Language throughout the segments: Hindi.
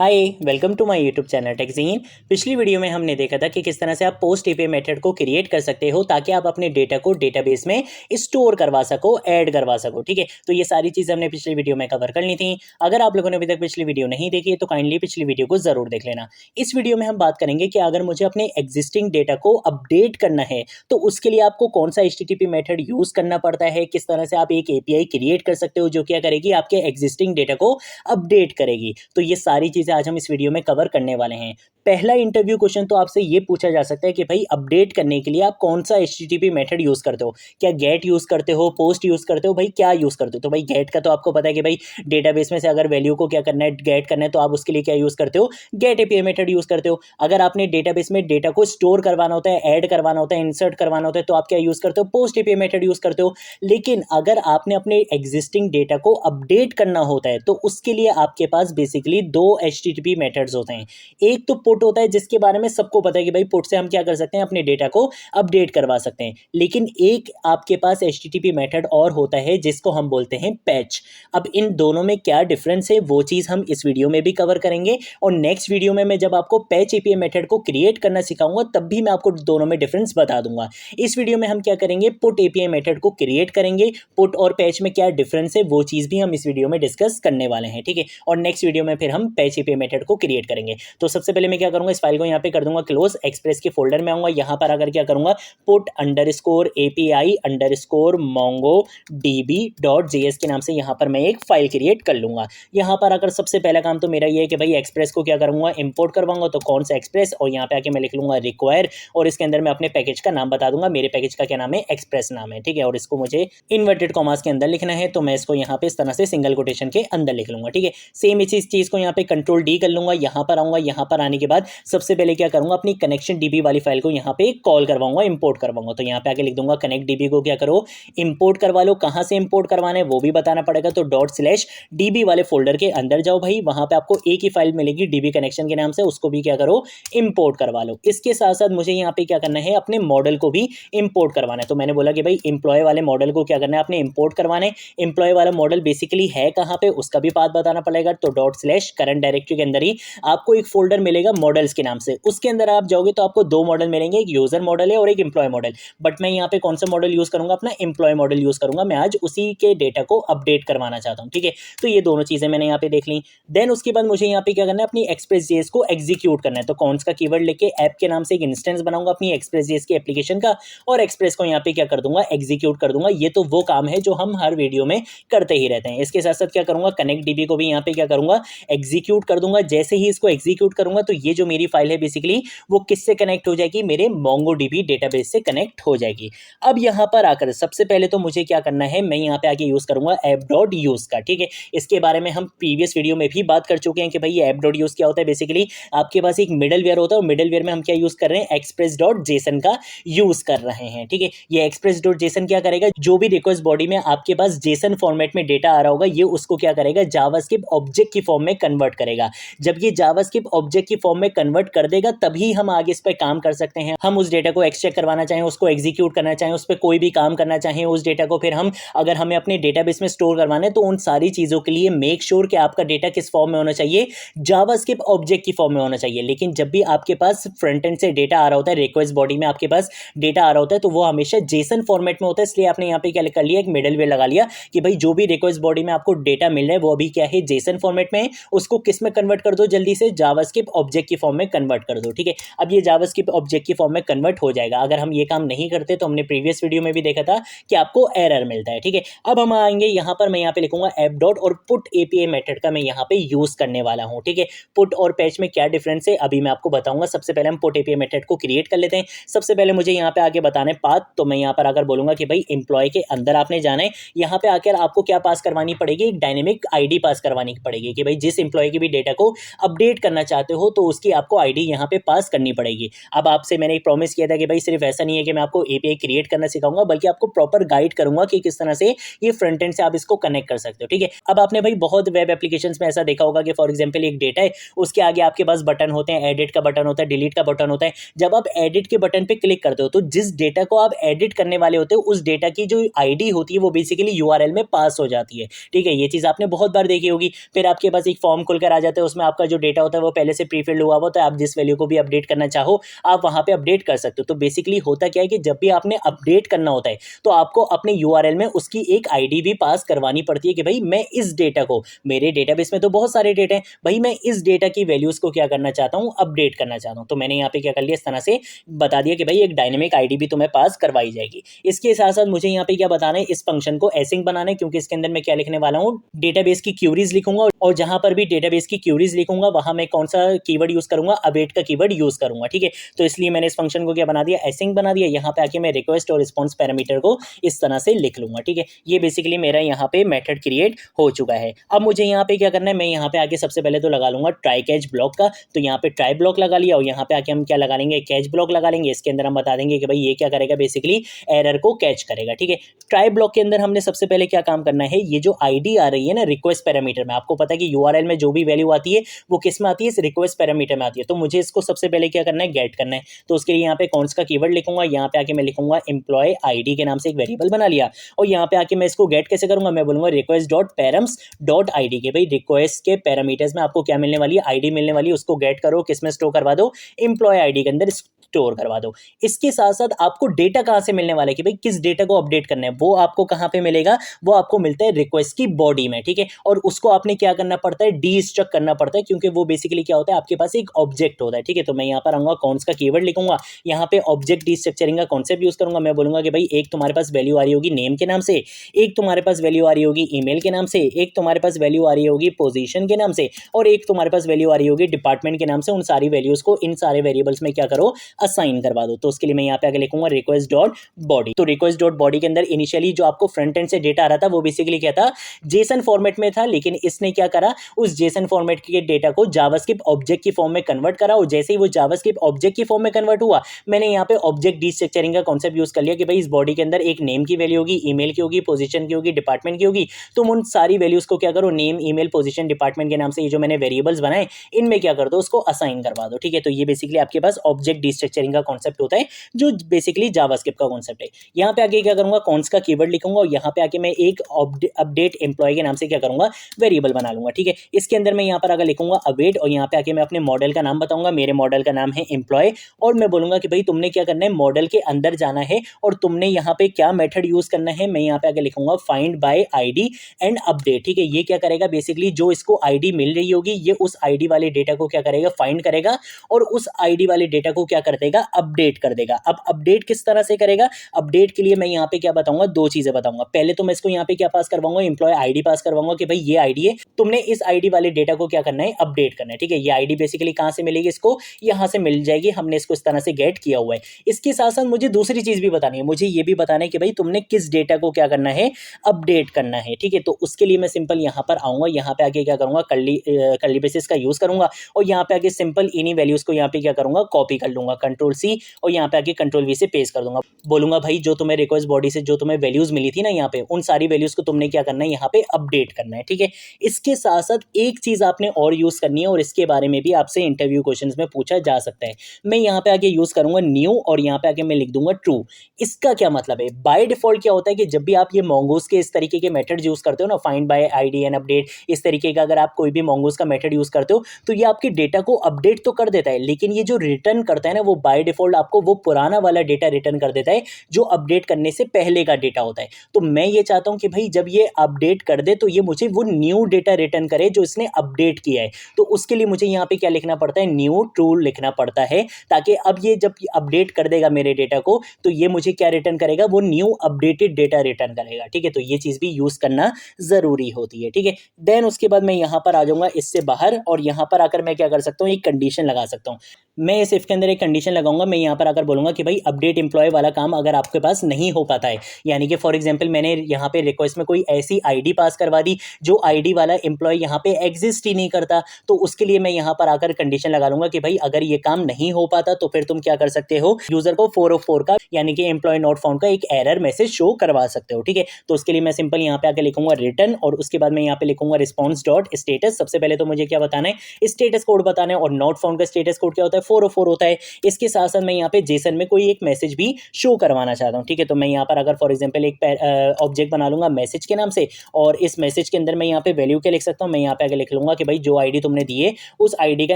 Hi welcome to my YouTube channel Techjeen. पिछली वीडियो में हमने देखा था कि किस तरह से आप पोस्ट एपीआई मेथड को क्रिएट कर सकते हो ताकि आप अपने डेटा को डेटाबेस में स्टोर करवा सको, ऐड करवा सको। ठीक है, तो ये सारी चीज़ें हमने पिछली वीडियो में कवर कर ली थी। अगर आप लोगों ने अभी तक पिछली वीडियो नहीं देखी है तो काइंडली पिछली वीडियो को जरूर देख लेना। इस वीडियो में हम बात करेंगे कि अगर मुझे अपने एग्जिस्टिंग डेटा को अपडेट करना है तो उसके लिए आपको कौन सा HTTP मेथड यूज करना पड़ता है, किस तरह से आप एक एपीआई क्रिएट कर सकते हो जो क्या करेगी, आपके एग्जिस्टिंग डेटा को अपडेट करेगी। तो ये सारी चीज़ें आज हम इस वीडियो में कवर करने वाले हैं। पहला इंटरव्यू क्वेश्चन तो आपसे ये पूछा जा सकता है कि भाई अपडेट करने के लिए आप कौन सा HTTP मेथड यूज़ करते हो, क्या गेट यूज़ करते हो, पोस्ट यूज़ करते हो, भाई क्या यूज़ करते हो। तो भाई गेट का तो आपको पता है कि भाई डेटाबेस में से अगर वैल्यू को क्या करना है, गेट करना है, तो आप उसके लिए क्या यूज़ करते हो, गेट एपीआई मेथड यूज़ करते हो। अगर आपने डेटाबेस में डेटा को स्टोर करवाना होता है, ऐड करवाना होता है, इंसर्ट करवाना होता है, तो आप क्या यूज़ करते हो, पोस्ट एपीआई मेथड यूज़ करते हो। लेकिन अगर आपने अपने एग्जिस्टिंग डेटा को अपडेट करना होता है तो उसके लिए आपके पास बेसिकली दो HTTP मेथड्स होते हैं। एक तो पुट होता है जिसके बारे में सबको पता है कि भाई पुट से हम क्या कर सकते हैं, अपने डेटा को अपडेट करवा सकते हैं। लेकिन एक आपके पास HTTP मेथड और होता है जिसको हम बोलते हैं पैच। अब इन दोनों में क्या डिफरेंस है वो चीज़ हम इस वीडियो में भी कवर करेंगे, और नेक्स्ट वीडियो में मैं जब आपको पैच एपीआई मेथड को क्रिएट करना सिखाऊंगा तब भी मैं आपको दोनों में डिफरेंस बता दूंगा। इस वीडियो में हम क्या करेंगे, पुट एपीआई मेथड को क्रिएट करेंगे, पुट और पैच में क्या डिफरेंस है वो चीज़ भी हम इस वीडियो में डिस्कस करने वाले हैं। ठीक है, और नेक्स्ट वीडियो में फिर हम पैच एपीआई मेथड को क्रिएट करेंगे। तो सबसे पहले मैं क्या करूंगा, इस फाइल को यहाँ पे कर दूंगा क्लोज, एक्सप्रेस के फोल्डर में आऊंगा, यहाँ पर आकर क्या करूंगा, put underscore API underscore Mongo db.js के नाम से यहाँ पर मैं एक फाइल क्रिएट कर लूंगा। यहाँ पर आकर सबसे पहला काम तो मेरा ये है कि भाई एक्सप्रेस को क्या करूंगा, इंपोर्ट करवाऊंगा। तो कौन सा एक्सप्रेस, और यहाँ पे आके मैं लिख लूंगा रिक्वायर, और इसके अंदर मैं अपने पैकेज का नाम बता दूंगा। मेरे पैकेज का क्या नाम है, एक्सप्रेस नाम है। ठीक है, और इसको मुझे इन्वर्टेड कॉमास के अंदर लिखना है, तो मैं इसको यहाँ पे इस तरह से सिंगल कोटेशन के अंदर लिख लूंगा। ठीक है, सेम इसी चीज को यहाँ पे कंट्रोल डी कर लूंगा। यहाँ पर आऊंगा, यहाँ पर आने के बाद सबसे पहले क्या करूंगा, अपनी कनेक्शन डीबी वाली फाइल को यहाँ पे कॉल करवाऊंगा, इंपोर्ट करवाऊंगा। तो यहाँ पे आके लिख दूंगा कनेक्ट डीबी को क्या करो, इंपोर्ट करवा लो। कहाँ से इंपोर्ट करवाना है वो भी बताना पड़ेगा, तो ./db वाले फोल्डर के अंदर जाओ भाई, वहां पे आपको एक ही फाइल मिलेगी डीबी कनेक्शन के नाम से, उसको भी क्या करो, इंपोर्ट करवा लो। इसके साथ साथ मुझे यहाँ पे क्या करना है, अपने मॉडल को भी इंपोर्ट करवाना है। तो मैंने बोला कि भाई एम्प्लॉय वाले मॉडल को क्या करना है, अपने इंपोर्ट करवाना है। एम्प्लॉय वाला मॉडल बेसिकली है कहाँ पे, उसका भी पाथ बताना पड़ेगा। तो ./करंट डायरेक्टरी के अंदर ही आपको एक फोल्डर मिलेगा मॉडल्स के नाम से, उसके अंदर आप जाओगे तो आपको दो मॉडल मिलेंगे, एक यूजर मॉडल है और एक एम्प्लॉय मॉडल। बट मैं यहाँ पे कौन सा मॉडल यूज करूंगा, अपना एम्प्लॉय मॉडल यूज करूंगा। मैं आज उसी के डेटा को अपडेट करवाना चाहता हूँ। ठीक है, तो ये दोनों चीजें मैंने यहाँ पे देख ली। देन उसके बाद मुझे यहाँ पे क्या करना है, अपनी एक्सप्रेस.js को एग्जीक्यूट करना है। तो कौन सा कीवर्ड लेके ऐप के नाम से एक इंस्टेंस बनाऊंगा अपनी एक्सप्रेस.js के एप्लीकेशन का, और एक्सप्रेस को यहाँ पे क्या कर दूंगा, एग्जीक्यूट कर दूंगा। ये तो वो काम है जो हम हर वीडियो में करते ही रहते हैं। इसके साथ साथ क्या करूंगा, कनेक्ट डीबी को भी यहाँ पे क्या करूंगा, एग्जीक्यूट कर दूंगा। जैसे ही इसको एग्जीक्यूट करूंगा तो ये जो मेरी फाइल है बेसिकली वो किससे कनेक्ट हो जाएगी, मेरे MongoDB डेटाबेस से कनेक्ट हो जाएगी। अब यहाँ पर आकर सबसे पहले तो मुझे क्या करना है, मैं यहाँ पे आके यूज करूंगा app.use का। ठीक है, इसके बारे में हम प्रीवियस वीडियो में भी बात कर चुके हैं कि भाई ये app.use क्या होता है। बेसिकली आपके पास एक मिडलवेयर होता है, और मिडलवेयर में हम क्या यूज कर रहे हैं, express.json का यूज कर रहे हैं। ठीक है, ये express.json क्या करेगा, जो भी रिक्वेस्ट बॉडी में आपके पास जेसन फॉर्मेट में डेटा आ रहा होगा, ये उसको क्या करेगा, जावास्क्रिप्ट ऑब्जेक्ट की फॉर्म में कन्वर्ट करेगा। जब ये जावास्क्रिप्ट ऑब्जेक्ट की फॉर्म में कन्वर्ट कर देगा तभी हम आगे इस पर काम कर सकते हैं। हम उस डेटा को एक्सट्रैक्ट करवाना चाहें, उसको एग्जीक्यूट करना चाहें, उस पर कोई भी काम करना चाहें, उस डेटा को फिर हम अगर हमें अपने डेटाबेस में स्टोर करवाना है तो उन सारी चीज़ों के लिए मेक श्योर कि आपका डेटा किस फॉर्म में होना चाहिए, जावास्क्रिप्ट ऑब्जेक्ट की फॉर्म में होना चाहिए। लेकिन जब भी आपके पास फ्रंट एंड से डेटा आ रहा होता है, रिक्वेस्ट बॉडी में आपके पास डेटा आ रहा होता है, तो वो हमेशा जेसन फॉर्मेट में होता है। इसलिए आपने यहाँ पे क्या कर लिया, एक मिडलवेयर लगा लिया कि भाई जो भी रिक्वेस्ट बॉडी में आपको डेटा मिल रहा है वो अभी क्या है, जेसन फॉर्मेट में है, उसको किस में कन्वर्ट कर दो, जल्दी से जावास्क्रिप्ट ऑब्जेक्ट की फॉर्म में कन्वर्ट कर दो। ठीक है, अब ये जावास्क्रिप्ट ऑब्जेक्ट की फॉर्म में कन्वर्ट हो जाएगा। अगर हम ये काम नहीं करते तो हमने प्रीवियस वीडियो में भी देखा था कि आपको एरर मिलता है। ठीक है, अब हम आएंगे यहाँ पर, मैं यहाँ पे लिखूंगा ऐप डॉट और पुट एपीआई मेथड का मैं यहाँ पे यूज करने वाला हूँ। ठीक है, पुट और पैच में क्या डिफरेंस है अभी मैं आपको बताऊंगा। सबसे पहले हम पुट एपीआई मेथड को क्रिएट कर लेते हैं। सबसे पहले मुझे यहाँ पे आगे बताने पाथ, तो मैं यहाँ पर आकर बोलूंगा कि भाई एम्प्लॉय के अंदर आपने जाना है। यहाँ पे आकर आपको क्या पास करवानी पड़ेगी, एक डायनेमिक आईडी पास करवानी पड़ेगी कि भाई जिस एम्प्लॉय की भी डेटा को अपडेट करना चाहते हो तो उसकी आपको आईडी यहाँ पे पास करनी पड़ेगी। अब आपसे मैंने एक प्रॉमिस किया था कि भाई सिर्फ ऐसा नहीं है कि मैं आपको एपीआई क्रिएट करना सिखाऊंगा, बल्कि आपको प्रॉपर गाइड करूंगा कि किस तरह से ये फ्रंट एंड से आप इसको कनेक्ट कर सकते हो। ठीक है, अब आपने भाई बहुत वेब एप्लीकेशंस में ऐसा देखा होगा कि फॉर एग्जांपल एक डेटा है, उसके आगे आपके पास बटन होते हैं, एडिट का बटन होता है, डिलीट का बटन होता है। जब आप एडिट के बटन पे क्लिक करते हो तो जिस डेटा को आप एडिट करने वाले होते हो उस डेटा की जो आईडी होती है वो बेसिकली यूआरएल में पास हो जाती है। ठीक है, ये चीज आपने बहुत बार देखी होगी। फिर आपके पास एक फॉर्म खुलकर आ जाता जाता है, उसमें आपका जो डेटा होता है वो पहले से प्रीफिल्ड हुआ होता है, आप जिस वैल्यू को भी अपडेट करना चाहो आप वहाँ पे अपडेट कर सकते हो। तो बेसिकली होता क्या है कि जब भी आपने अपडेट करना होता है तो आपको अपने यूआरएल में उसकी एक आईडी भी पास करवानी पड़ती है कि भाई मैं इस डेटा को, मेरे डेटाबेस में तो बहुत सारे डेटा हैं भाई, मैं इस डेटा की वैल्यूज को क्या करना चाहता हूँ, अपडेट करना चाहता हूँ। तो मैंने यहाँ पे क्या कर लिया, इस तरह से बता दिया कि भाई एक डायनेमिक आईडी भी तुम्हें पास करवाई जाएगी। इसके साथ साथ मुझे यहाँ पे क्या बताना है, इस फंक्शन को एसिंक बनाना है, क्योंकि इसके अंदर मैं क्या लिखने वाला हूँ, डेटाबेस की क्यूरीज लिखूंगा, और जहां पर भी डेटाबेस की क्यूरीज लिखूंगा वहां मैं कौन सा कीवर्ड यूज करूंगा, अवेट का कीवर्ड यूज करूंगा। ठीक है, तो इसलिए मैंने इस फंक्शन को क्या बना दिया, एसिंक बना दिया। यहाँ पे आके मैं रिक्वेस्ट और रिस्पॉन्स पैरामीटर को इस तरह से लिख लूंगा। ठीक है, ये बेसिकली मेरा यहाँ पे मेथड क्रिएट हो चुका है। अब मुझे यहाँ पे क्या करना है, मैं यहाँ पे आके सबसे पहले तो लगा लूंगा ट्राई कैच ब्लॉक का, तो यहाँ पे ट्राई ब्लॉक लगा लिया, और यहाँ पे आके हम क्या लगा लेंगे, कैच ब्लॉक लगा लेंगे। इसके अंदर हम बता देंगे कि भाई ये क्या करेगा, बेसिकली एरर को कैच करेगा। ठीक है, ट्राई ब्लॉक के अंदर हमने सबसे पहले क्या काम करना है, ये जो आईडी आ रही है ना रिक्वेस्ट पैरामीटर में, आपको पता है कि यूआरएल में जो भी वैल्यू आती है वो किस में आती है, इस रिक्वेस्ट पैरामीटर में आती है। तो मुझे इसको सबसे पहले क्या करना है, गेट करना है। तो उसके लिए यहाँ पे कौन सा कीवर्ड लिखूंगा, यहाँ पे आके मैं लिखूंगा एम्प्लॉय आईडी के नाम से एक वेरिएबल बना लिया, और यहाँ पे आके मैं इसको गेट कैसे करूंगा, मैं बोलूंगा request dot params dot ID के, भाई रिक्वेस्ट के पैरामीटर्स में आपको क्या मिलने वाली है, आईडी मिलने वाली है, उसको गेट करो, किस में स्टोर करवा दो, एम्प्लॉय आईडी के अंदर स्टोर करवा दो। इसके साथ साथ आपको डेटा कहां से मिलने वाला है कि भाई किस डेटा को अपडेट करना है, वो आपको कहां पे मिलेगा, वो आपको मिलता है रिक्वेस्ट की बॉडी में। ठीक है, और उसको आपने क्या करना पड़ता है, डीस्ट्रक्ट करना पड़ता है, क्योंकि वो बेसिकली क्या होता है, आपके पास एक ऑब्जेक्ट होता है। ठीक है, तो मैं यहाँ पर आऊंगा, कौन सा कीवर्ड लिखूंगा, यहाँ पे ऑब्जेक्ट डीस्ट्रक्चरिंग का कॉन्सेप्ट यूज करूंगा। मैं बोलूंगा कि भाई एक तुम्हारे पास वैल्यू आ रही होगी नेम के नाम से, एक तुम्हारे पास वैल्यू आ रही होगी ईमेल के नाम से, एक तुम्हारे पास वैल्यू आ रही होगी पोजीशन के नाम से, और एक तुम्हारे पास वैल्यू आ रही होगी डिपार्टमेंट के नाम से। उन सारी वैल्यूज को इन सारे वेरिएबल्स में क्या करो, असाइन करवा दो। तो उसके लिए मैं यहाँ पे आगे लिखूंगा रिक्वेस्ट डॉट बॉडी। तो रिक्वेस्ट डॉट बॉडी के अंदर इनिशियली जो आपको फ्रंट एंड से डेटा आ रहा था वो बेसिकली क्या था, जेसन फॉर्मेट में था, लेकिन इसने क्या करा, उस जेसन फॉर्मेट के डेटा को जावास्क्रिप्ट ऑब्जेक्ट की फॉर्म में कन्वर्ट करा, और जैसे ही वो जावास्क्रिप्ट ऑब्जेक्ट की फॉर्म में कन्वर्ट हुआ, मैंने यहाँ पे ऑब्जेक्ट डीस्ट्रक्चरिंग का कॉन्सेप्ट यूज कर लिया कि भाई इस बॉडी के अंदर एक नेम की वैल्यू होगी, ईमेल की होगी, पोजीशन की होगी, डिपार्टमेंट की होगी। तुम उन सारी वैल्यूज को क्या करो, नेम ईमेल पोजीशन डिपार्टमेंट के नाम से ये जो मैंने वेरिएबल्स बनाए इनमें क्या कर दो, उसको असाइन करवा दो। ठीक है, तो ये बेसिकली आपके पास ऑब्जेक्ट डीस्ट्रक्चरिंग का कॉन्सेप्ट होता है, जो बेसिकली जावास्क्रिप्ट का कॉन्सेप्ट है। यहाँ पे आगे क्या करूंगा, कौन सा कीवर्ड लिखूंगा, और यहाँ पे आके मैं एक अपडेट एम्प्लॉय के नाम से क्या करूंगा, वेरिएबल बना लूंगा। ठीक है, इसके अंदर मैं यहाँ पर आगे लिखूंगा अवेट, और यहाँ पे आके मैं अपने मॉडल का नाम बताऊंगा, मेरे मॉडल का नाम है एम्प्लॉय, और मैं बोलूंगा कि भाई तुमने क्या करना है, मॉडल के अंदर जाना है और तुमने यहाँ पे क्या मेथड यूज करना है, मैं यहाँ पे आगे लिखूंगा find by ID and update. ठीक है, ये क्या करेगा, बेसिकली जो इसको आईडी मिल रही होगी ये उस आईडी वाले डेटा को क्या करेगा, फाइंड करेगा, और उस आईडी वाले डेटा को क्या कर देगा, अपडेट कर देगा। अब अपडेट किस तरह से करेगा, अपडेट के लिए मैं यहाँ पे क्या बताऊंगा, दो चीजें बताऊंगा। पहले तो मैं इसको यहाँ पे क्या पास करवाऊंगा, एम्प्लॉय आईडी पास करवाऊंगा कि भाई ये आईडी है, तुमने इस आईडी वाले डेटा को क्या करना है, अपडेट करना है। ठीक है, ये आईडी बेसिकली कहां से मिलेगी, इसको यहां से मिल जाएगी, हमने इसको इस तरह से गेट किया हुआ है। इसके साथ साथ मुझे दूसरी चीज भी बतानी है, मुझे ये भी बताना है कि भाई तुमने किस डेटा को क्या करना है, अपडेट करना है। ठीक है, तो उसके लिए मैं सिंपल यहाँ पर आऊंगा, यहाँ पे आके क्या करूंगा, कर्ली ब्रेसेस का यूज करूंगा, और यहाँ पे आके सिंपल इन्हीं वैल्यूज को यहाँ पे क्या करूंगा, कॉपी कर लूंगा, कंट्रोल सी, और यहाँ पे आके कंट्रोल वी से पेस्ट कर दूंगा। बोलूंगा भाई जो तुम्हें रिक्वेस्ट बॉडी से जो तुम्हें वैल्यूज मिली थी ना, यहाँ पे उन सारी वैल्यूज को तुमने क्या करना है, यहाँ पे अपडेट करना है। ठीक है, इसके साथ साथ एक चीज आपने और यूज करनी है, और इसके बारे में भी आपसे इंटरव्यू क्वेश्चंस में पूछा जा सकता है। मैं यहाँ पे आगे यूज करूंगा न्यू, और यहाँ पे आगे मैं लिख दूंगा ट्रू। इसका क्या मतलब है, बाय डिफॉल्ट क्या होता है कि जब भी आप ये mongoose के इस तरीके के मेथड यूज करते हो ना, find by ID and update, इस तरीके का अगर आप कोई भी mongoose का मेथड यूज करते हो तो ये आपके डेटा को अपडेट तो कर देता है, लेकिन ये जो रिटर्न करता है ना, वो बाय डिफॉल्ट आपको वो पुराना वाला डेटा रिटर्न कर देता है जो अपडेट करने से पहले का डेटा होता है। तो मैं ये चाहता हूं कि भाई जब ये अपडेट कर दे तो ये मुझे वो न्यू डेटा रिटर्न करे जो इसने अपडेट किया है। तो उसके लिए मुझे यहाँ पे क्या लिखना पड़ता है, न्यू ट्रू लिखना पड़ता है, ताकि अब ये जब अपडेट कर देगा मेरे डेटा को तो ये मुझे क्या रिटर्न करेगा, वो न्यू अपडेटेड डेटा रिटर्न करेगा। ठीक है, तो ये चीज भी यूज करना जरूरी होती है। ठीक है, देन उसके बाद मैं यहाँ पर आ जाऊंगा इससे बाहर, और यहाँ पर आकर मैं क्या कर सकता हूँ, एक कंडीशन लगा सकता हूँ। मैं इस इफ के अंदर एक कंडीशन लगाऊंगा, मैं यहाँ पर आकर बोलूंगा कि भाई अपडेट एम्प्लॉय वाला काम अगर आपके पास नहीं हो पाता है, यानी कि फॉर एग्जांपल मैंने यहाँ पे रिक्वेस्ट में कोई ऐसी आईडी पास करवा दी जो आईडी वाला एम्प्लॉय यहाँ पे एग्जिस्ट ही नहीं करता, तो उसके लिए मैं यहाँ पर आकर कंडीशन लगा लूंगा कि भाई अगर ये काम नहीं हो पाता तो फिर तुम क्या कर सकते हो, यूजर को 404 का यानी कि एम्प्लॉय नॉट फाउंड का एक एरर मैसेज शो करवा सकते हो। ठीक है, तो उसके लिए मैं सिंपल यहाँ पे आकर लिखूंगा रिटर्न, और उसके बाद मैं यहाँ पे लिखूंगा रिस्पॉन्स डॉट स्टेटस। सबसे पहले तो मुझे क्या बताना है, स्टेटस कोड बताना है, और नॉट फाउंड का स्टेटस कोड क्या होता है, है, 404 होता है। इसके साथ साथ मैं यहाँ पे जेसन में कोई एक मैसेज भी शो करवाना चाहता हूँ, ठीक है। तो मैं यहाँ पर अगर फॉर एग्जाम्पल एक ऑब्जेक्ट बना लूंगा मैसेज के नाम से, और इस मैसेज के अंदर मैं यहाँ पे वैल्यू क्या लिख सकता हूँ, मैं यहाँ पे आगे लिख लूंगा कि भाई जो आईडी तुमने दी है उस आईडी का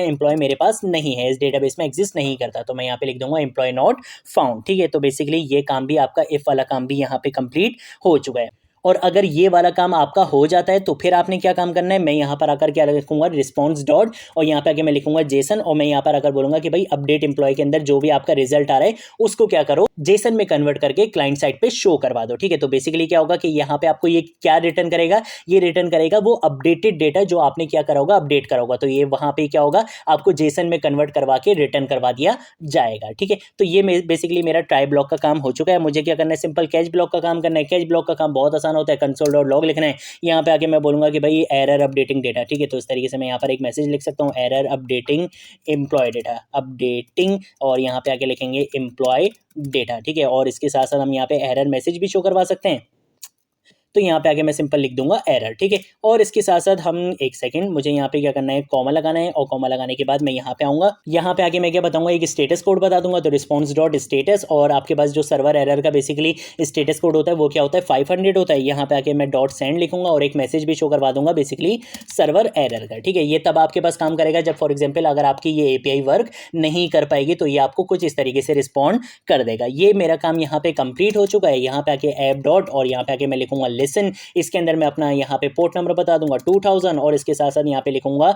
एम्प्लॉय मेरे पास नहीं है, इस डेटाबेस में एग्जिस्ट नहीं करता, तो मैं यहाँ पे लिख दूंगा एम्प्लॉय नॉट फाउंड, ठीक है। तो बेसिकली ये काम भी आपका, इफ वाला काम भी यहाँ पे कंप्लीट हो चुका है। और अगर ये वाला काम आपका हो जाता है तो फिर आपने क्या काम करना है, मैं यहाँ पर आकर क्या लिखूंगा, रिस्पॉन्स डॉट, और यहाँ पे आके मैं लिखूंगा जेसन, और मैं यहाँ पर आकर बोलूंगा कि भाई अपडेट एम्प्लॉय के अंदर जो भी आपका रिजल्ट आ रहा है उसको क्या करो, जेसन में कन्वर्ट करके क्लाइंट साइड पे शो करवा दो, ठीक है। तो बेसिकली क्या होगा कि यहाँ पे आपको ये क्या रिटर्न करेगा, ये रिटर्न करेगा वो अपडेटेड डेटा जो आपने क्या करा होगा, अपडेट करा होगा। तो ये वहां पे क्या होगा, आपको जेसन में कन्वर्ट करवा के रिटर्न करवा दिया जाएगा, ठीक है। तो ये बेसिकली मेरा ट्राई ब्लॉक का काम हो चुका है। मुझे क्या करना है, सिंपल कैच ब्लॉक का काम करना है। कैच ब्लॉक का काम बहुत आसान होता है, कंसोल डॉट लॉग लिखना है, यहाँ पे आके मैं बोलूंगा कि भाई एरर अपडेटिंग डेटा, ठीक है। तो इस तरीके से मैं यहाँ पर एक मैसेज लिख सकता हूँ, error updating employ data, updating, और यहाँ पे आके लिखेंगे एम्प्लॉय डेटा, ठीक है। और इसके साथ साथ हम यहाँ पे एरर मैसेज भी शो करवा सकते हैं, तो यहाँ पे आगे मैं सिंपल लिख दूंगा एरर, ठीक है। और इसके साथ साथ हम एक सेकंड, मुझे यहाँ पे क्या करना है, कॉमा लगाना है, और कॉमा लगाने के बाद मैं यहाँ पे आऊंगा, यहाँ पे आगे मैं क्या बताऊंगा, एक स्टेटस कोड बता दूंगा। तो रिस्पॉन्स डॉट स्टेटस, और आपके पास जो सर्वर एरर का बेसिकली स्टेटस कोड होता है वो क्या होता है, 500 होता है। यहाँ पे आके मैं डॉट सेंड लिखूंगा और एक मैसेज भी शो करवा दूंगा बेसिकली सर्वर एरर का, ठीक है। ये तब आपके पास काम करेगा जब फॉर एग्जाम्पल अगर आपकी ये एपीआई वर्क नहीं कर पाएगी, तो ये आपको कुछ इस तरीके से रिस्पॉन्ड कर देगा। ये मेरा काम यहाँ पे कंप्लीट हो चुका है। यहाँ पे आके ऐप डॉट, और यहाँ पे आके मैं लिखूंगा लिसन, इसके अंदर मैं अपना यहाँ पे पोर्ट नंबर बता दूंगा 2000, और इसके साथ साथ यहाँ पे लिखूंगा,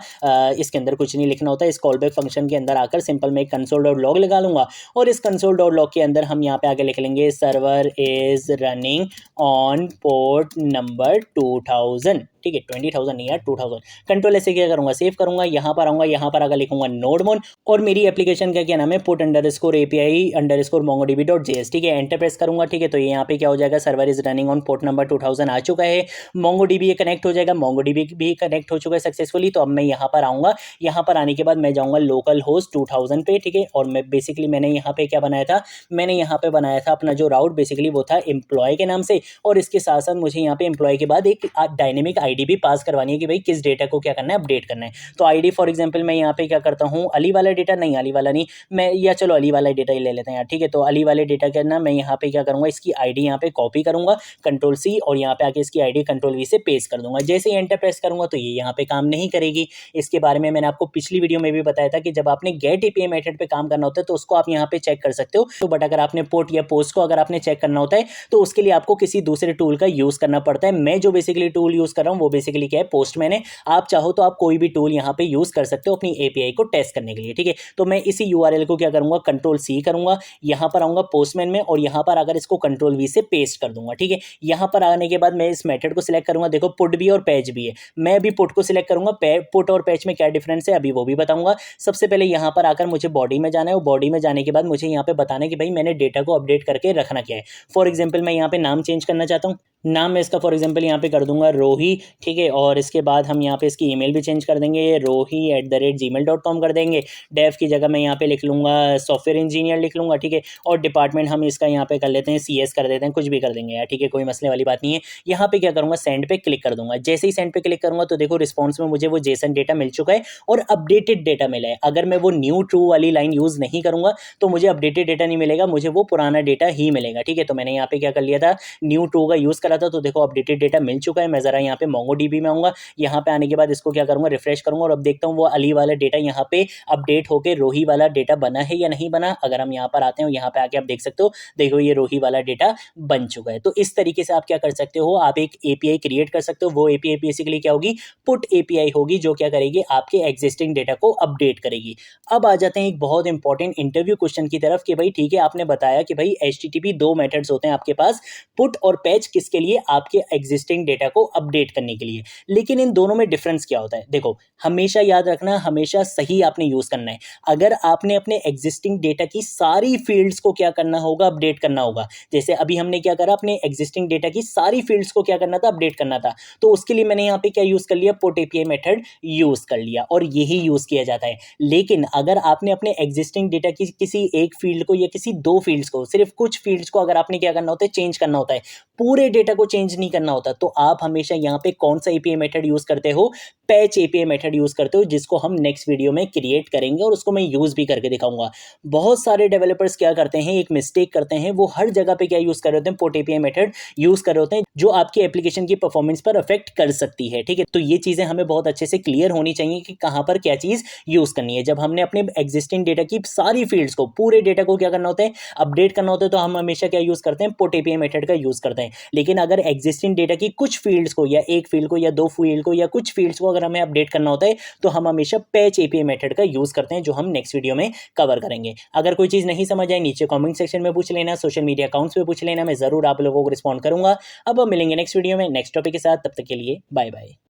इसके अंदर कुछ नहीं लिखना होता है, इस कॉलबैक फंक्शन के अंदर आकर सिंपल मैं कंसोल डॉट लॉग लगा लूंगा, और इस कंसोल डॉट लॉग के अंदर हम यहाँ पे आगे लिख लेंगे server is running on port number 2000, ठीक है। 20,000 नहीं यार, 2000। कंट्रोल ऐसे क्या करूंगा, सेव करूंगा, यहाँ पर आऊंगा, यहाँ पर आगे लिखूंगा नोडमोन, और मेरी एप्लीकेशन का क्या नाम है, put underscore API underscore MongoDB dot JS, ठीक है। एंटर प्रेस करूंगा, ठीक है। तो यहाँ पे क्या हो जाएगा, server is running on port number 2000 आ चुका है। मोंगोडीबी कनेक्ट हो जाएगा, मोंगोडीबी भी कनेक्ट हो चुका है सक्सेसफुली। तो अब मैं यहाँ पर आऊंगा, यहाँ पर आने के बाद मैं जाऊंगा लोकल होस्ट 2000 पे, ठीक है। और मैं बेसिकली मैंने यहाँ पे क्या बनाया था, मैंने यहाँ पे बनाया था अपना जो राउट बेसिकली वो था एम्प्लॉय के नाम से, और इसके साथ साथ मुझे यहाँ पे एम्प्लॉय के बाद एक डायनेमिक आईडी भी पास करवानी है कि भाई किस डेटा को क्या करना है, अपडेट करना है। तो आईडी फॉर एग्जांपल मैं यहाँ पे क्या करता हूँ, अली वाला डेटा नहीं, अली वाला नहीं, मैं या चलो अली वाला डेटा ही ले लेते हैं यार, ठीक है। तो अली वाले डेटा के ना मैं यहाँ पे क्या करूँगा, इसकी आईडी यहाँ पे कॉपी करूँगा कंट्रोल सी, और यहाँ पे आके इसकी आईडी कंट्रोल वी से पेस्ट कर दूंगा। जैसे ही एंटर प्रेस करूँगा तो ये यहाँ पे काम नहीं करेगी। इसके बारे में मैंने आपको पिछली वीडियो में भी बताया था कि जब आपने गेट एपीआई मेथड पे काम करना होता है तो उसको आप यहाँ पे चेक कर सकते हो। तो बट अगर आपने पोर्ट या पोस्ट को अगर आपने चेक करना होता है तो उसके लिए आपको किसी दूसरे टूल का यूज़ करना पड़ता है। मैं जो बेसिकली टूल यूज़ कर रहा हूँ वो बेसिकली क्या है, पोस्टमैन है। आप चाहो तो आप कोई भी टूल यहाँ पे यूज़ कर सकते हो अपनी एपीआई को टेस्ट करने के लिए, ठीक है। तो मैं इसी यूआरएल को क्या करूँगा, कंट्रोल सी करूँगा, यहाँ पर आऊँगा पोस्टमैन में, और यहाँ पर अगर इसको कंट्रोल वी से पेस्ट कर दूंगा, ठीक है। यहाँ पर आने के बाद मैं इस मेथड को सिलेक्ट करूँगा, देखो पुट भी और पैच भी है। मैं अभी पुट को सिलेक्ट करूँगा, पुट और पैच में क्या डिफरेंस है अभी वो भी बताऊँगा। सबसे पहले यहाँ पर आकर मुझे बॉडी में जाना है, और बॉडी में जाने के बाद मुझे यहाँ पे बताना है कि भाई मैंने डेटा को अपडेट करके रखना क्या है। फॉर एग्जाम्पल मैं यहाँ पे नाम चेंज करना चाहता हूँ, नाम मैं इसका फॉर एग्जांपल यहाँ पे कर दूंगा रोही, ठीक है। और इसके बाद हम यहाँ पे इसकी ईमेल भी चेंज कर देंगे, rohi@gmail.com कर देंगे। डेव की जगह मैं यहाँ पे लिख लूँगा सॉफ्टवेयर इंजीनियर लिख लूँगा, ठीक है। और डिपार्टमेंट हम इसका यहाँ पे कर लेते हैं CS कर देते हैं, कुछ भी कर देंगे यार, ठीक है, कोई मसले वाली बात नहीं है। यहाँ पे क्या करूँगा, सेंड पे क्लिक कर दूंगा। जैसे ही सेंड पे क्लिक करूँगा तो देखो रिस्पॉन्स में मुझे वो जेसन डेटा मिल चुका है और अपडेटेड डेटा मिला है। अगर मैं वो न्यू ट्रू वाली लाइन यूज़ नहीं करूँगा तो मुझे अपडेटेड डेटा नहीं मिलेगा, मुझे वो पुराना डेटा ही मिलेगा, ठीक है। तो मैंने यहाँ पे क्या कर लिया था, न्यू ट्रू का यूज़ करा था, तो देखो अपडेटेड डेटा मिल चुका है। मैं ज़रा यहाँ पे मोंगोडीबी में आऊँगा, यहाँ पे आने के बाद इसको क्या करूँगा, रिफ्रेश करूँगा, और अब देखता हूँ वो अली वाला डेटा यहाँ पे अपडेट होकर रोही वाला डेटा बना है या नहीं बना। अगर हम यहाँ पर आते हैं, यहाँ पे आके आप देख सकते हो, देखो ये रोही वाला डेटा बन चुका है। तो इस तरीके से आप क्या कर सकते हो, आप एक एपीआई क्रिएट कर सकते हो। वो एपीआई बेसिकली क्या होगी, पुट एपीआई होगी, जो क्या करेगी, आपके एग्जिस्टिंग डेटा को अपडेट करेगी। अब आ जाते हैं एक बहुत इंपॉर्टेंट इंटरव्यू क्वेश्चन की तरफ कि भाई ठीक है, आपने बताया कि भाई HTTP 2 मेथड्स होते हैं आपके पास, पुट और पैच किसके लिए, आपके एग्जिस्टिंग डेटा को अपडेट करने के लिए। लेकिन इन दोनों में डिफरेंस क्या होता है, देखो हमेशा याद रखना, हमेशा सही आपने यूज करना है। अगर आपने अपने एग्जिस्टिंग डेटा की सारी फील्ड्स को क्या करना होगा, अपडेट करना होगा। जैसे अभी हमने क्या करा, अपने एग्जिस्टिंग डेटा की सारी फील्ड्स को क्या करना था, अपडेट करना था। तो उसके लिए मैंने यहाँ पे क्या यूज कर लिया, पुट एपीआई मेथड यूज कर लिया, और यही यूज किया जाता है। लेकिन अगर आपने अपने एग्जिस्टिंग डेटा की किसी एक फील्ड को या किसी दो फील्ड्स को, सिर्फ कुछ फील्ड्स को अगर आपने क्या करना होता है, चेंज करना होता है, पूरे डेटा को चेंज नहीं करना होता, तो आप हमेशा यहाँ पे कौन सा एपीआई मेथड यूज करते हो, पैच एपीआई मेथड यूज़ करते हो, जिसको हम नेक्स्ट वीडियो में क्रिएट करेंगे और उसको मैं यूज़ भी करके दिखाऊंगा। बहुत सारे डेवलपर्स क्या करते हैं, एक मिस्टेक करते हैं, वो हर जगह पे क्या यूज़ कर रहे होते हैं, पोस्ट एपीआई मेथड यूज़ कर रहे होते हैं, जो आपकी एप्लीकेशन की परफॉर्मेंस पर अफेक्ट कर सकती है। ठीक है, तो ये चीज़ें हमें बहुत अच्छे से क्लियर होनी चाहिए कि कहाँ पर क्या चीज़ यूज़ करनी है। जब हमने अपने एग्जिस्टिंग डेटा की सारी फील्ड्स को, पूरे डेटा को क्या करना होता है, अपडेट करना होता है, तो हम हमेशा क्या यूज़ करते हैं, पोस्ट एपीआई मेथड का यूज़ करते हैं। लेकिन अगर एग्जिस्टिंग डेटा की कुछ फील्ड्स को, या एक फील्ड को, या दो फील्ड को, या कुछ फील्ड्स को अगर हमें अपडेट करना होता है, तो हम हमेशा पैच एपीआई मेथड का यूज़ करते हैं, जो हम नेक्स्ट वीडियो में कवर करेंगे। अगर कोई चीज़ नहीं समझ आए, नीचे कमेंट सेक्शन में पूछ लेना, सोशल मीडिया अकाउंट्स पे पूछ लेना, मैं ज़रूर आप लोगों को रिस्पॉन्ड करूंगा। अब हम मिलेंगे नेक्स्ट वीडियो में नेक्स्ट टॉपिक के साथ, तब तक के लिए बाय बाय।